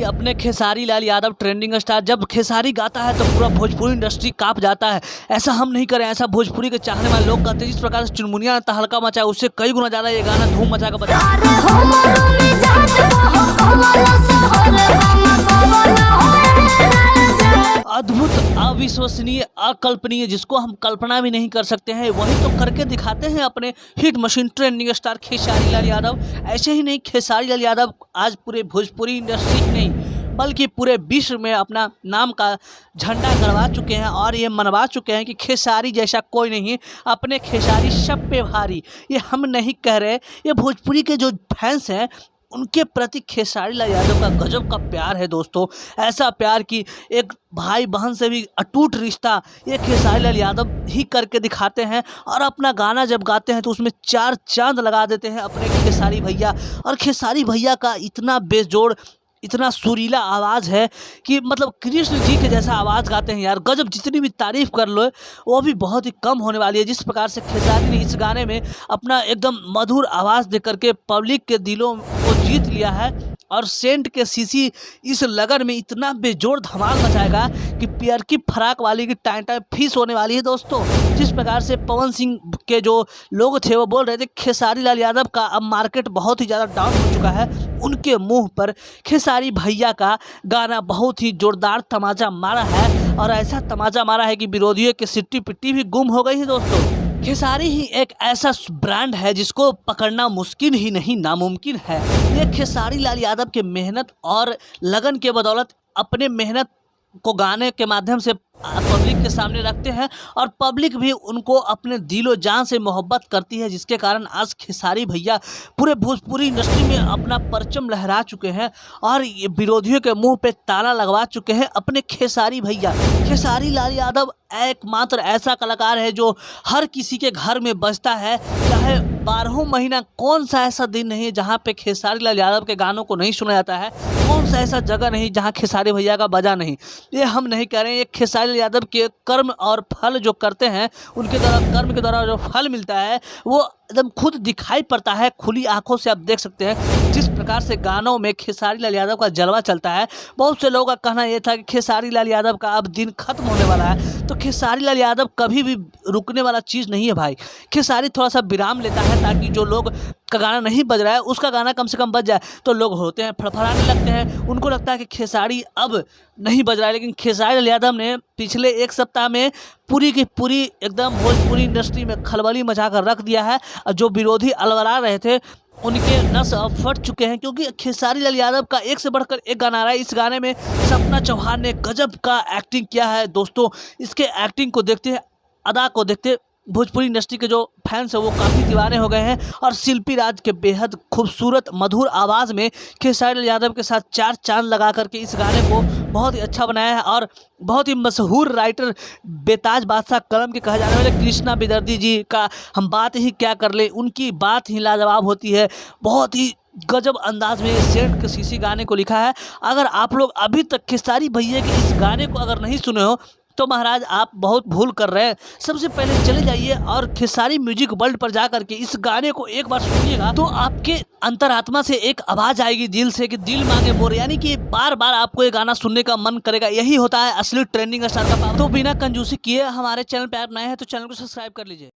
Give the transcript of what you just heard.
अपने Khesari Lal Yadav trending star, जब खेसारी गाता है तो पूरा भोजपुरी इंडस्ट्री कांप जाता है। ऐसा हम नहीं करें, ऐसा भोजपुरी के चाहने वाले लोग कहते हैं। जिस प्रकार से चुनमुनिया ने तहलका मचाया, उससे कई गुना ज्यादा ये गाना धूम मचा कर बजा। अद्भुत, अविश्वसनीय, अकल्पनीय, जिसको हम कल्पना भी नहीं कर सकते हैं, वही तो करके दिखाते हैं अपने hit machine trending star Khesari Lal Yadav. ऐसे ही नहीं, खेसारी लाल यादव आज पूरे भोजपुरी इंडस्ट्री नहीं बल्कि पूरे विश्व में अपना नाम का झंडा गड़वा चुके हैं और ये मनवा चुके हैं कि खेसारी जैसा कोई नहीं, अपने खेसारी सब पे भारी। ये हम नहीं कह रहे, ये भोजपुरी के जो फैंस हैं उनके प्रति खेसारी लाल यादव का गजब का प्यार है दोस्तों। ऐसा प्यार कि एक भाई बहन से भी अटूट रिश्ता ये खेसारी लाल यादव ही करके दिखाते हैं। और अपना गाना जब गाते हैं तो उसमें चार चांद लगा देते हैं अपने खेसारी भैया। और खेसारी भैया का इतना बेजोड़, इतना सुरीला आवाज़ है कि मतलब कृष्ण जी के जैसा आवाज़ गाते हैं यार, गजब। जितनी भी तारीफ़ कर लो वो भी बहुत ही कम होने वाली है। जिस प्रकार से खेसारी ने इस गाने में अपना एकदम मधुर आवाज़ दे करके पब्लिक के दिलों को जीत लिया है। और सेंट के सीसी इस लगन में इतना बेजोड़ धमाल मचाएगा कि पियर की फराक वाली की टाइम टाइम फीस होने वाली है दोस्तों। जिस प्रकार से पवन सिंह के जो लोग थे वो बोल रहे थे खेसारी लाल यादव का अब मार्केट बहुत ही ज़्यादा डाउन हो चुका है, उनके मुंह पर खेसारी भैया का गाना बहुत ही जोरदार तमाचा मारा है। और ऐसा तमाचा मारा है कि विरोधियों की सिट्टी पिट्टी भी गुम हो गई है दोस्तों। खेसारी ही एक ऐसा ब्रांड है जिसको पकड़ना मुश्किल ही नहीं नामुमकिन है। ये खेसारी लाल यादव के मेहनत और लगन के बदौलत अपने मेहनत को गाने के माध्यम से पब्लिक के सामने रखते हैं और पब्लिक भी उनको अपने दिलो जान से मोहब्बत करती है, जिसके कारण आज खेसारी भैया पूरे भोजपुरी इंडस्ट्री में अपना परचम लहरा चुके हैं और ये विरोधियों के मुंह पे ताला लगवा चुके हैं अपने खेसारी भैया। खेसारी लाल यादव एकमात्र ऐसा कलाकार है जो हर किसी के घर में बजता है, चाहे 12 महीना कौन सा ऐसा दिन नहीं जहाँ पे खेसारी लाल यादव के गानों को नहीं सुना जाता है, कौन सा ऐसा जगह नहीं जहाँ खेसारी भैया का बजा नहीं। ये हम नहीं कह रहे हैं, ये खेसारी लाल यादव के कर्म और फल जो करते हैं उनके द्वारा, कर्म के द्वारा जो फल मिलता है वो एकदम खुद दिखाई पड़ता है। खुली आंखों से आप देख सकते हैं जिस प्रकार से गानों में खेसारी लाल यादव का जलवा चलता है। बहुत से लोगों का कहना यह था कि खेसारी लाल यादव का अब दिन खत्म होने वाला है, तो खेसारी लाल यादव कभी भी रुकने वाला चीज़ नहीं है भाई। खेसारी थोड़ा सा विराम लेता है ताकि जो लोग का गाना नहीं बज रहा है उसका गाना कम से कम बज जाए, तो लोग होते हैं फड़फड़ाने लगते हैं। उनको लगता है कि खेसारी अब नहीं बज रहा है, लेकिन खेसारी लाल यादव ने पिछले एक सप्ताह में पूरी की पूरी एकदम भोजपुरी इंडस्ट्री में खलबली मचा कर रख दिया है। और जो विरोधी अलवरा रहे थे उनके नस अब फट चुके हैं, क्योंकि खेसारी लाल यादव का एक से बढ़कर एक गाना आ रहा है। इस गाने में सपना चौहान ने गजब का एक्टिंग किया है दोस्तों। इसके एक्टिंग को देखते हैं, अदा को देखते भोजपुरी इंडस्ट्री के जो फैंस हैं वो काफ़ी दीवाने हो गए हैं। और शिल्पी राज के बेहद खूबसूरत मधुर आवाज़ में खेसारी लाल यादव के साथ चार चांद लगा करके इस गाने को बहुत ही अच्छा बनाया है। और बहुत ही मशहूर राइटर बेताज बादशाह कलम के कहे जाने वाले कृष्णा बेदर्दी जी का हम बात ही क्या कर ले, उनकी बात ही लाजवाब होती है। बहुत ही गजब अंदाज में सेंट के सीसी गाने को लिखा है। अगर आप लोग अभी तक खेसारी भैया के इस गाने को अगर नहीं सुने हो तो महाराज आप बहुत भूल कर रहे हैं। सबसे पहले चले जाइए और खेसारी म्यूजिक वर्ल्ड पर जा करके इस गाने को एक बार सुनिएगा, तो आपके अंतरात्मा से एक आवाज़ आएगी दिल से कि दिल मांगे मोर, यानी कि बार बार आपको ये गाना सुनने का मन करेगा। यही होता है असली ट्रेंडिंग स्टार का पावर। तो बिना कंजूसी किए हमारे चैनल पर आप नए हैं तो चैनल को सब्सक्राइब कर लीजिए।